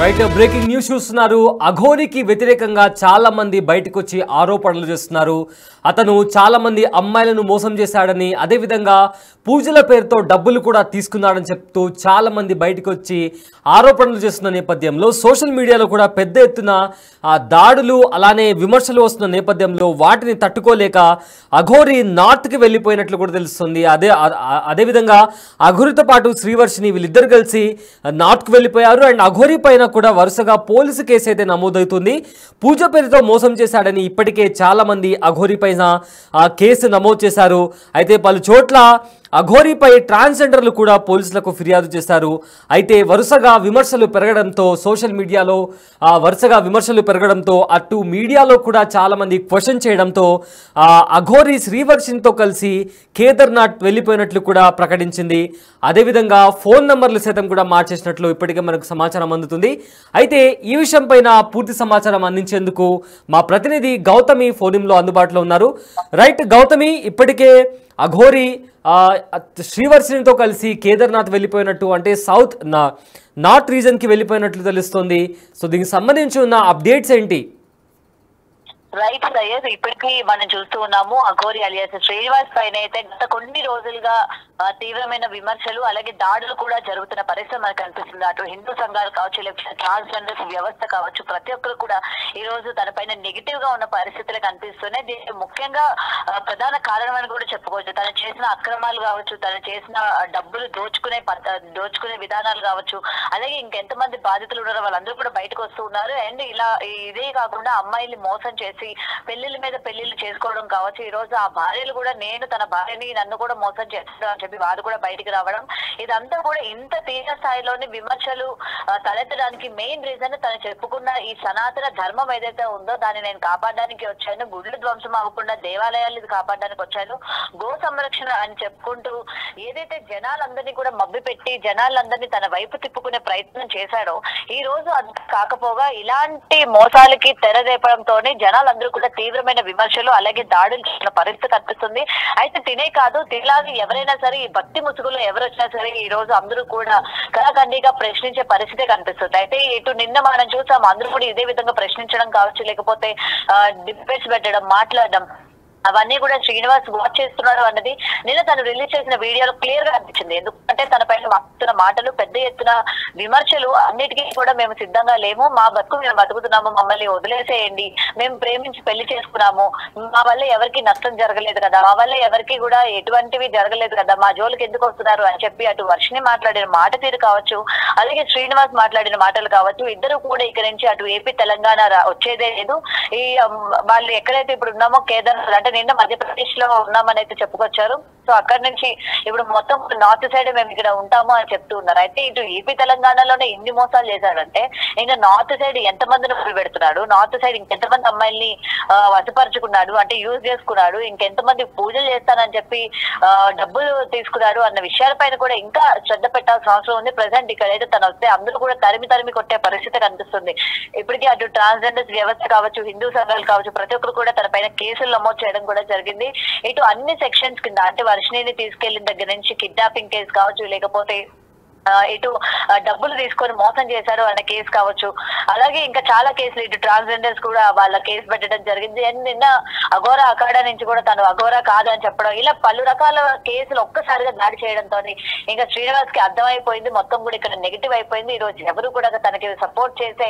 Right breaking news చూస్తున్నారు. అఘోరికి వ్యతిరేకంగా చాలా మంది బయటకు వచ్చి ఆరోపణలు చేస్తున్నారు. అతను చాలా మంది అమ్మాయిలను మోసం చేశాడని, అదేవిధంగా పూజల పేరుతో డబ్బులు కూడా తీసుకున్నాడని చెప్తూ చాలా మంది బయటకు వచ్చి ఆరోపణలు చేస్తున్న నేపథ్యంలో సోషల్ మీడియాలో కూడా పెద్ద ఎత్తున దాడులు అలానే విమర్శలు వస్తున్న నేపథ్యంలో వాటిని తట్టుకోలేక అఘోరి నార్త్కి వెళ్ళిపోయినట్లు కూడా తెలుస్తుంది. అదేవిధంగా అఘోరితో పాటు శ్రీవర్షిని వీళ్ళిద్దరు కలిసి నార్త్కి వెళ్ళిపోయారు. అండ్ అఘోరి పైన కూడా వరుసగా పోలీసు కేసు అయితే నమోదవుతుంది. పూజ పేరుతో మోసం చేశాడని ఇప్పటికే చాలా మంది అఘోరి పైన కేసు నమోదు చేశారు. అయితే పలు చోట్ల అఘోరిపై ట్రాన్స్జెండర్లు కూడా పోలీసులకు ఫిర్యాదు చేశారు. అయితే వరుసగా విమర్శలు పెరగడంతో సోషల్ మీడియాలో అటు మీడియాలో కూడా చాలామంది క్వశ్చన్ చేయడంతో అఘోరి శ్రీవర్షినితో కలిసి కేదార్నాథ్ వెళ్ళిపోయినట్లు కూడా ప్రకటించింది. అదేవిధంగా ఫోన్ నంబర్లు సైతం కూడా మార్చేసినట్లు ఇప్పటికే మనకు సమాచారం అందుతుంది. అయితే ఈ విషయం పైన పూర్తి సమాచారం అందించేందుకు మా ప్రతినిధి గౌతమి ఫోన్లో అందుబాటులో ఉన్నారు. రైట్ గౌతమి, ఇప్పటికే అఘోరి శ్రీవర్షినితో కలిసి కేదార్నాథ్ వెళ్ళిపోయినట్టు, అంటే నార్త్ రీజన్కి వెళ్ళిపోయినట్లు తెలుస్తుంది. సో దీనికి సంబంధించి ఉన్న అప్డేట్స్ ఏంటి? రైట్ సయ్యద్, ఇప్పటికీ మనం చూస్తూ ఉన్నాము అఘోరి అలియాస్ శ్రీనివాస్ పైన అయితే గత కొన్ని రోజులుగా తీవ్రమైన విమర్శలు అలాగే దాడులు కూడా జరుగుతున్న పరిస్థితి మనకు కనిపిస్తుంది. అటు హిందూ సంఘాలు కావచ్చు, లేకపోతే ట్రాన్స్జెండర్స్ వ్యవస్థ కావచ్చు, ప్రతి ఒక్కరు కూడా ఈ రోజు తన పైన నెగిటివ్ గా ఉన్న పరిస్థితులు కనిపిస్తున్నాయి. దీనికి ముఖ్యంగా ప్రధాన కారణం అని కూడా చెప్పుకోవచ్చు. తను చేసిన అక్రమాలు కావచ్చు, తను చేసిన డబ్బులు దోచుకునే విధానాలు కావచ్చు, అలాగే ఇంకెంతమంది బాధితులు ఉన్నారో వాళ్ళందరూ కూడా బయటకు వస్తూ ఉన్నారు. అండ్ ఇలా ఇదే కాకుండా అమ్మాయిల్ని మోసం చేసి పెళ్లిళ్ళ మీద పెళ్లిళ్ళు చేసుకోవడం కావచ్చు. ఈ రోజు ఆ భార్యలు కూడా తన భార్యని నన్ను కూడా మోసం చేస్తాను అని చెప్పి వారు కూడా బయటికి రావడం, ఇదంతా కూడా ఇంత తీవ్ర స్థాయిలోని విమర్శలు తలెత్తడానికి మెయిన్ రీజన్ తను చెప్పుకున్న ఈ సనాతన ధర్మం ఏదైతే ఉందో దాన్ని నేను కాపాడడానికి వచ్చాను, గుళ్ళు ధ్వంసం అవ్వకుండా దేవాలయాలు కాపాడడానికి వచ్చాను, గో సంరక్షణ అని చెప్పుకుంటూ ఏదైతే జనాలందరినీ కూడా మభ్య పెట్టి జనాలందరినీ తన వైపు తిప్పుకునే ప్రయత్నం చేశాడో, ఈ రోజు అది కాకపోగా ఇలాంటి మోసాలకి తెరదేపడంతోనే జనాలందరూ కూడా తీవ్రమైన విమర్శలు అలాగే దాడులు చేసిన పరిస్థితి కనిపిస్తుంది. అయితే తినే కాదు, తిలాగి ఎవరైనా సరే ఈ భక్తి ముసుగులో ఎవరు వచ్చినా సరే ఈ రోజు అందరూ కూడా కళాఖండిగా ప్రశ్నించే పరిస్థితి కనిపిస్తుంది. అయితే ఇటు నిన్న మనం చూసాం, అందరూ కూడా ఇదే విధంగా ప్రశ్నించడం కావచ్చు, లేకపోతే డిబేట్స్ పెట్టడం, మాట్లాడడం, అవన్నీ కూడా శ్రీనివాస్ వాచ్ చేస్తున్నాడు అన్నది నిన్న తను రిలీజ్ చేసిన వీడియోలో క్లియర్ గా అనిపించింది. ఎందుకంటే తన పైన వస్తున్న మాటలు, పెద్ద ఎత్తున విమర్శలు, అన్నిటికీ కూడా మేము సిద్ధంగా లేము, మా బతుకు మేము బతుకుతున్నాము, మమ్మల్ని వదిలేసేయండి, మేము ప్రేమించి పెళ్లి చేసుకున్నాము, మా వల్ల ఎవరికి నష్టం జరగలేదు కదా, మా వల్ల ఎవరికి కూడా ఎటువంటివి జరగలేదు కదా, మా జోలికి ఎందుకు వస్తున్నారు అని చెప్పి అటు వర్షిని మాట్లాడిన మాట తీరు కావచ్చు, అలాగే శ్రీనివాస్ మాట్లాడిన మాటలు కావచ్చు, ఇద్దరు కూడా ఇక్కడ నుంచి అటు ఏపీ తెలంగాణ వచ్చేదే లేదు. ఈ వాళ్ళు ఎక్కడైతే ఇప్పుడు ఉన్నామో కేదార్నాథ్, అంటే నిన్న మధ్యప్రదేశ్ లో ఉన్నామని అయితే చెప్పుకొచ్చారు. సో అక్కడి నుంచి ఇప్పుడు మొత్తం నార్త్ సైడ్ మేము ఇక్కడ ఉంటాము అని చెప్తూ ఉన్నారు. అయితే ఇటు ఏపీ తెలంగాణలోనే ఇన్ని మోసాలు చేశాడంటే ఇంకా నార్త్ సైడ్ ఎంతమందిని పెడుతున్నాడు, నార్త్ సైడ్ ఇంకెంతమంది అమ్మాయిల్ని వశపరుచుకున్నాడు, అంటే యూజ్ చేసుకున్నాడు, ఇంకెంతమంది పూజలు చేస్తానని చెప్పి డబ్బులు తీసుకున్నాడు అన్న విషయాలపైన కూడా ఇంకా శ్రద్ధ పెట్టాల్సిన అవసరం ఉంది. ప్రెసెంట్ ఇక్కడైతే తను వస్తే అందరూ కూడా తరిమి కొట్టే పరిస్థితి కనిపిస్తుంది. ఇప్పటికీ అటు ట్రాన్స్జెండర్స్ వ్యవస్థ కావచ్చు, హిందూ సంఘాలు కావచ్చు, ప్రతి ఒక్కరు కూడా తన పైన కేసులు నమోదు చేయడం కూడా జరిగింది. ఇటు అన్ని సెక్షన్స్ కింద, అంటే వర్షిణిని తీసుకెళ్లిన దగ్గర నుంచి కిడ్నాపింగ్ కేసు కావచ్చు, లేకపోతే ఇటు డబ్బులు తీసుకొని మోసం చేశారు అన్న కేసు కావచ్చు, అలాగే ఇంకా చాలా కేసులు, ఇటు ట్రాన్స్జెండర్స్ కూడా వాళ్ళ కేసు పెట్టడం జరిగింది. అండ్ నిన్న అఘోరా అఖాడా నుంచి కూడా తను అఘోరా కాదు అని చెప్పడం, ఇలా పలు రకాల కేసులు ఒక్కసారిగా దాడి చేయడంతో ఇంకా శ్రీనివాస్ కి అర్థమైపోయింది, మొత్తం కూడా ఇక్కడ నెగిటివ్ అయిపోయింది. ఈ రోజు ఎవరు కూడా తనకి సపోర్ట్ చేసే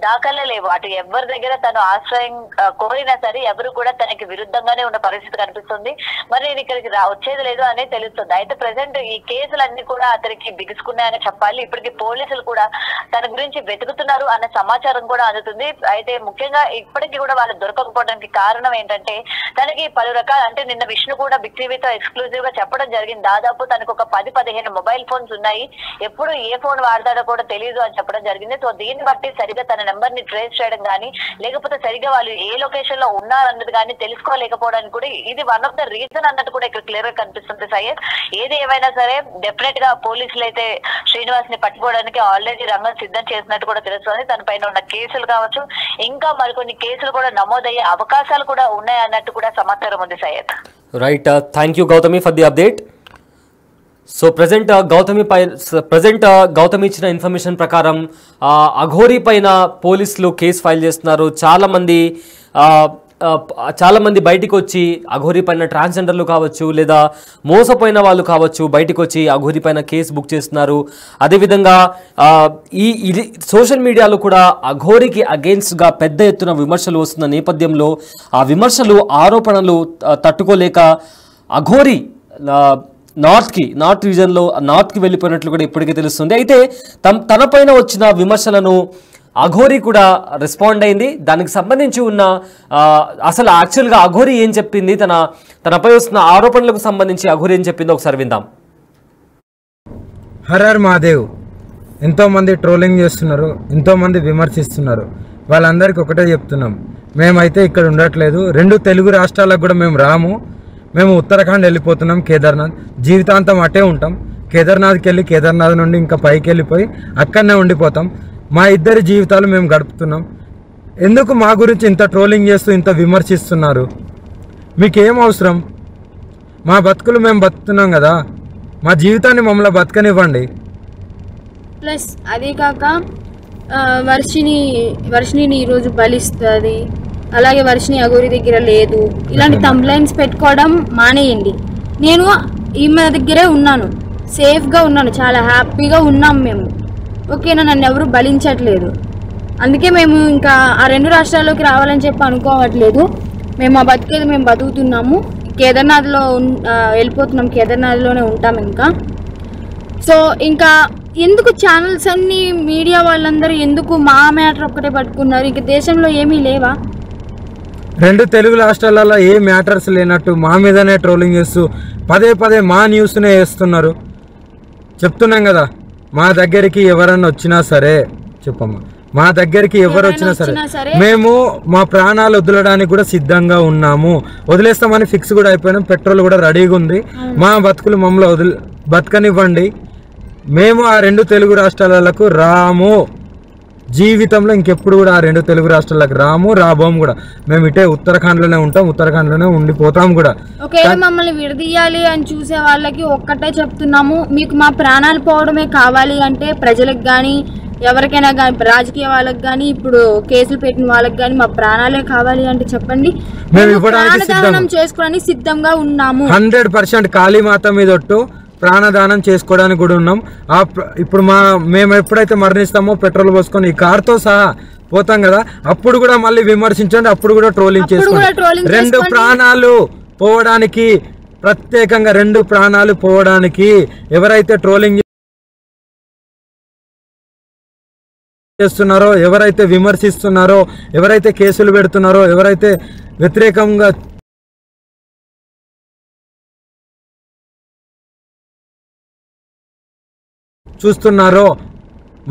దాఖలే లేవు. అటు ఎవరి దగ్గర తను ఆశ్రయం కోరినా సరే ఎవరు కూడా తనకి విరుద్ధంగానే ఉన్న పరిస్థితి కనిపిస్తుంది. మరి నేను ఇక్కడికి వచ్చేది లేదు అని తెలుస్తుంది. అయితే ప్రెసెంట్ ఈ కేసులన్నీ కూడా అతనికి బిగుసుకున్నాయని చెప్పాలి. ఇప్పటికి పోలీసులు కూడా తన గురించి వెతుకుతున్నారు అన్న సమాచారం కూడా అందుతుంది. అయితే ముఖ్యంగా ఇప్పటికీ కూడా వాళ్ళు దొరకకపోవడానికి కారణం ఏంటంటే తనకి పలు రకాల, అంటే నిన్న విష్ణు కూడా బిగ్ టీవీతో ఎక్స్క్లూజివ్ గా చెప్పడం జరిగింది, దాదాపు తనకు ఒక 10-15 మొబైల్ ఫోన్స్ ఉన్నాయి, ఎప్పుడు ఏ ఫోన్ వాడతాడో కూడా తెలియదు అని చెప్పడం జరిగింది. సో దీన్ని బట్టి సరిగా తన నెంబర్ ని ట్రేస్ చేయడం కానీ, లేకపోతే సరిగా వాళ్ళు ఏ లొకేషన్ లో ఉన్నారన్నది కానీ తెలుసుకోలేకపోవడానికి కూడా ఇది వన్ ఆఫ్ ద రీజన్ అన్నట్టు కూడా ఇక్కడ క్లియర్ గా కనిపిస్తుంది. సయ్యద్, ఏది ఏమైనా సరే డెఫినెట్ గా పోలీసులు అయితే శ్రీనివాస్ ని పట్టుకోవడానికి ఆల్రెడీ రంగం సిద్ధం చేసినట్టు కూడా తెలుస్తుంది. తన పైన ఉన్న కేసులు కావచ్చు, ఇంకా మరికొన్ని కేసులు కూడా నమోదయ్యే అవకాశాలు కూడా ఉన్నాయి అన్నట్టు కూడా సమాచారం ఉంది. Syed, right, thank you Gautami for the update. So present Gautami ఇచ్చిన ఇన్ఫర్మేషన్ ప్రకారం అఘోరీ పైన పోలీసులు కేసు ఫైల్ చేస్తున్నారు. చాలా మంది బయటికి వచ్చి అఘోరీ పైన ట్రాన్స్జెండర్లు కావచ్చు లేదా మోసపోయిన వాళ్ళు కావచ్చు బయటికి వచ్చి అఘోరీ పైన కేసు బుక్ చేస్తున్నారు. అదేవిధంగా ఇది సోషల్ మీడియాలో కూడా అఘోరీకి అగెయిన్స్ట్గా పెద్ద ఎత్తున విమర్శలు వస్తున్న నేపథ్యంలో ఆ విమర్శలు ఆరోపణలు తట్టుకోలేక అఘోరీ నార్త్ రీజన్లో నార్త్కి వెళ్ళిపోయినట్లు కూడా ఇప్పటికే తెలుస్తుంది. అయితే తనపైన వచ్చిన విమర్శలను అఘోరీ కూడా రెస్పాండ్ అయింది. దానికి సంబంధించి ఉన్న అసలు యాక్చువల్గా అఘోరీ ఏం చెప్పింది, తనపై వస్తున్న ఆరోపణలకు సంబంధించి అఘోరీ ఏం చెప్పిందో ఒకసారి విందాం. హర్ మహాదేవ్. ఎంతోమంది ట్రోలింగ్ చేస్తున్నారు, ఎంతోమంది విమర్శిస్తున్నారు. వాళ్ళందరికీ ఒకటే చెప్తున్నాం, మేమైతే ఇక్కడ ఉండట్లేదు. 2 తెలుగు రాష్ట్రాలకు కూడా మేము రాము. మేము ఉత్తరాఖండ్ వెళ్ళిపోతున్నాం, కేదార్నాథ్. జీవితాంతం అటే ఉంటాం. కేదార్నాథ్కి వెళ్ళి కేదార్నాథ్ నుండి ఇంకా పైకి వెళ్ళిపోయి అక్కడనే ఉండిపోతాం. మా ఇద్దరి జీవితాలు మేము గడుపుతున్నాం. ఎందుకు మా గురించి ఇంత ట్రోలింగ్ చేస్తూ ఇంత విమర్శిస్తున్నారు? మీకేం అవసరం? మా బతుకులు మేము బతుకుతున్నాం కదా, మా జీవితాన్ని మమ్మల్ని బతకనివ్వండి. ప్లస్ అదే కాక వర్షిని ఈరోజు బలిస్తుంది, అలాగే వర్షిని అఘోరీ దగ్గర లేదు, ఇలాంటి కంప్లైంట్స్ పెట్టుకోవడం మానేయండి. నేను ఈమె దగ్గరే ఉన్నాను, సేఫ్గా ఉన్నాను, చాలా హ్యాపీగా ఉన్నాం మేము. ఓకేనా, నన్ను ఎవరు బలించట్లేదు. అందుకే మేము ఇంకా ఆ 2 రాష్ట్రాల్లోకి రావాలని చెప్పి అనుకోవట్లేదు. మేము ఆ బతికేది మేము బతుకుతున్నాము. కేదార్నాథ్లో వెళ్ళిపోతున్నాం, కేదార్నాథ్లోనే ఉంటాం ఇంకా. సో ఇంకా ఎందుకు ఛానల్స్ అన్నీ మీడియా వాళ్ళందరూ ఎందుకు మా మ్యాటర్ ఒక్కటే పట్టుకున్నారు? ఇంక దేశంలో ఏమీ లేవా? 2 తెలుగు రాష్ట్రాలలో ఏ మ్యాటర్స్ లేనట్టు మా మీదనే ట్రోలింగ్ చేస్తూ పదే మా న్యూస్నే వేస్తున్నారు. చెప్తున్నాం కదా, మా దగ్గరికి ఎవరన్నా వచ్చినా సరే, చెప్పమ్మా, మా దగ్గరికి ఎవరు వచ్చినా సరే మేము మా ప్రాణాలు వదలడానికి కూడా సిద్ధంగా ఉన్నాము. వదిలేస్తామని ఫిక్స్ కూడా అయిపోయినాం. పెట్రోల్ కూడా రెడీగా ఉంది. మా బతుకులు మమ్మల్ని బతకనివ్వండి. మేము ఆ 2 తెలుగు రాష్ట్రాలకు రాము. జీవితంలో ఇంకెప్పుడు కూడా ఆ 2 తెలుగు రాష్ట్రాలకు రాబోము కూడా. మేము ఇటే ఉత్తరాఖండ్లోనే ఉంటాం, ఉత్తరాఖండ్లోనే ఉండిపోతాం కూడా. ఒకవేళ మమ్మల్ని విడదీయాలి అని చూసే వాళ్ళకి ఒక్కటే చెప్తున్నాము, మీకు మా ప్రాణాలు పోవడమే కావాలి అంటే ప్రజలకు కానీ ఎవరికైనా కానీ, రాజకీయ వాళ్ళకి కానీ, ఇప్పుడు కేసులు పెట్టిన వాళ్ళకి కానీ మా ప్రాణాలే కావాలి అంటే చెప్పండి, మేము ప్రాణదానం చేసుకోవడానికి సిద్ధంగా ఉన్నాము. 100% కాళీమాత మీద ఒట్టు ప్రాణదానం చేసుకోవడానికి కూడా ఉన్నాం. ఇప్పుడు మేము ఎప్పుడైతే మరణిస్తామో పెట్రోల్ పోసుకొని ఈ కార్తో సహా పోతాం కదా, అప్పుడు కూడా మళ్ళీ విమర్శించండి, అప్పుడు కూడా ట్రోలింగ్ చేసుకోండి. 2 ప్రాణాలు పోవడానికి, ప్రత్యేకంగా 2 ప్రాణాలు పోవడానికి ఎవరైతే ట్రోలింగ్ చేస్తున్నారో, ఎవరైతే విమర్శిస్తున్నారో, ఎవరైతే కేసులు పెడుతున్నారో, ఎవరైతే వ్యతిరేకంగా చూస్తున్నారో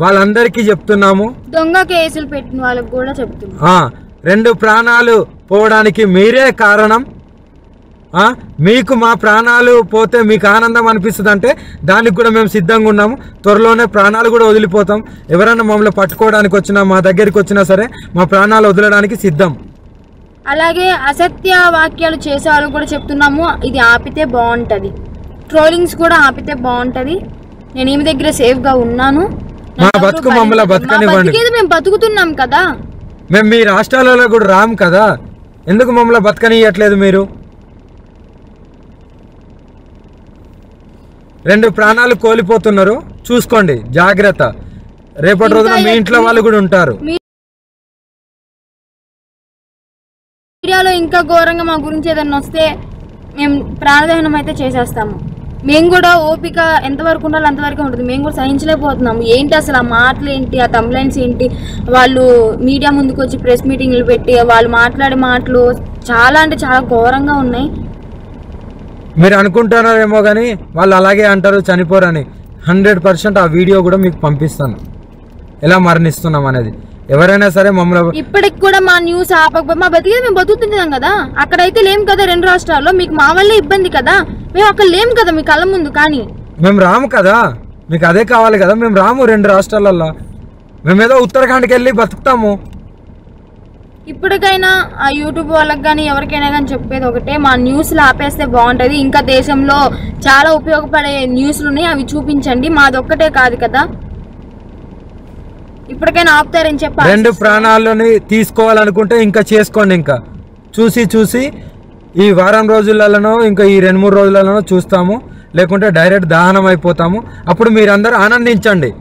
వాళ్ళందరికీ చెప్తున్నాము, దొంగ కేసులు పెట్టిన వాళ్ళకి కూడా చెప్తున్నాం, 2 ప్రాణాలు పోవడానికి మీరే కారణం. మీకు మా ప్రాణాలు పోతే మీకు ఆనందం అనిపిస్తుంది అంటే దానికి కూడా మేము సిద్ధంగా ఉన్నాము. త్వరలోనే ప్రాణాలు కూడా వదిలిపోతాం. ఎవరైనా మమ్మల్ని పట్టుకోవడానికి వచ్చినా, మా దగ్గరికి వచ్చినా సరే మా ప్రాణాలు వదలడానికి సిద్ధం. అలాగే అసత్య వాక్యాలు చేసే వాళ్ళకి కూడా చెప్తున్నాము, ఇది ఆపితే బాగుంటుంది. ట్రోలింగ్స్ కూడా ఆపితే బాగుంటుంది. నేను ఈమె దగ్గర సేఫ్గా ఉన్నాను. మా బతుకు మమ్మల్ని బతకనివ్వండి. మేము బతుకుతున్నాం కదా, మేము మీ రాష్ట్రాలలో కూడా రాము కదా, ఎందుకు మమ్మల్ని బతకనియట్లేదు మీరు? 2 ప్రాణాలు కోల్పోతున్నారు, చూసుకోండి, జాగ్రత్త. రేపటి రోజున మీ ఇంట్లో వాళ్ళు కూడా ఉంటారు. మీడియాలో ఇంకా ఘోరంగా మా గురించి ఏదన్నా వస్తే మేము ప్రాణదహనం అయితే చేసేస్తాము. మేము కూడా ఓపిక ఎంతవరకు ఉండాలో అంతవరకు ఉంటుంది. మేము కూడా సహించలేకపోతున్నాము. ఏంటి అసలు ఆ మాటలు ఏంటి, ఆ కంప్లైంట్స్ ఏంటి, వాళ్ళు మీడియా ముందుకు వచ్చి ప్రెస్ మీటింగ్లు పెట్టి వాళ్ళు మాట్లాడే మాటలు చాలా అంటే చాలా ఘోరంగా ఉన్నాయి. మీరు అనుకుంటున్నారేమో కానీ వాళ్ళు అలాగే అంటారు, చనిపోరని. 100% ఆ వీడియో కూడా మీకు పంపిస్తాను, ఎలా మరణిస్తున్నాం అనేది. ఎవరైనా సరే మమ్మల్ని ఇప్పటికి కూడా మా న్యూస్ ఆపకపోతే మా బతికేది మేము బతుకుతున్నాం కదా. అక్కడైతే లేం కదా 2 రాష్ట్రాల్లో, మీకు మా వల్లే ఇబ్బంది కదా. మేము అక్కడ లేం కదా మీ కళ్ళ ముందు. కానీ మేము రాము కదా, మీకు అదే కావాలి కదా. మేము రాము 2 రాష్ట్రాలలో. మేమేదో ఉత్తరాఖండ్కి వెళ్ళి బతుకుతాము. ఇప్పటికైనా ఆ యూట్యూబ్ వాళ్ళకి కానీ ఎవరికైనా కానీ చెప్పేది ఒకటే, మా న్యూస్లు ఆపేస్తే బాగుంటుంది. ఇంకా దేశంలో చాలా ఉపయోగపడే న్యూస్లు ఉన్నాయి, అవి చూపించండి. మాదొక్కటే కాదు కదా, ఇప్పటికైనా ఆపుతారని చెప్పి 2 ప్రాణాలని తీసుకోవాలనుకుంటే ఇంకా చేసుకోండి. ఇంకా చూసి ఈ వారం రోజులలోనో ఇంకా ఈ 2-3 రోజులలోనో చూస్తాము, లేకుంటే డైరెక్ట్ దహనం అయిపోతాము. అప్పుడు మీరందరూ ఆనందించండి,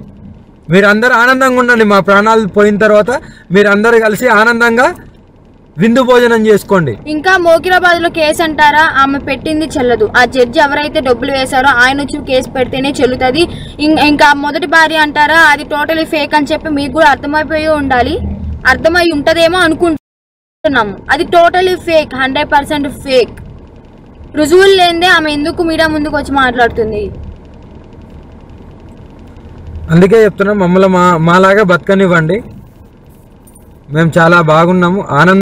మీరందరూ ఆనందంగా ఉండండి. మా ప్రాణాలు పోయిన తర్వాత మీరందరూ కలిసి ఆనందంగా విందు భోజనం చేసుకోండి. ఇంకా మోకిరాబాద్ లో కేసు అంటారా, ఆమె పెట్టింది చెల్లదు. ఆ జడ్జి ఎవరైతే డబ్బులు వేశారో ఆయన వచ్చి కేసు పెడితేనే చెల్లుతుంది. ఇంకా మొదటి భార్య అంటారా, అది టోటలీ ఫేక్ అని చెప్పి మీకు కూడా అర్థమైపోయి ఉండాలి, అర్థమై ఉంటదేమో అనుకుంటున్నాము. అది టోటలీ ఫేక్, 100% ఫేక్. రుజువులు లేదే ఆమె ఎందుకు మీడియా ముందుకు వచ్చి మాట్లాడుతుంది? అందుకే చెప్తున్నాం, మమ్మల్ని మాలాగా బతకనివ్వండి. మేము చాలా బాగున్నాము, ఆనందం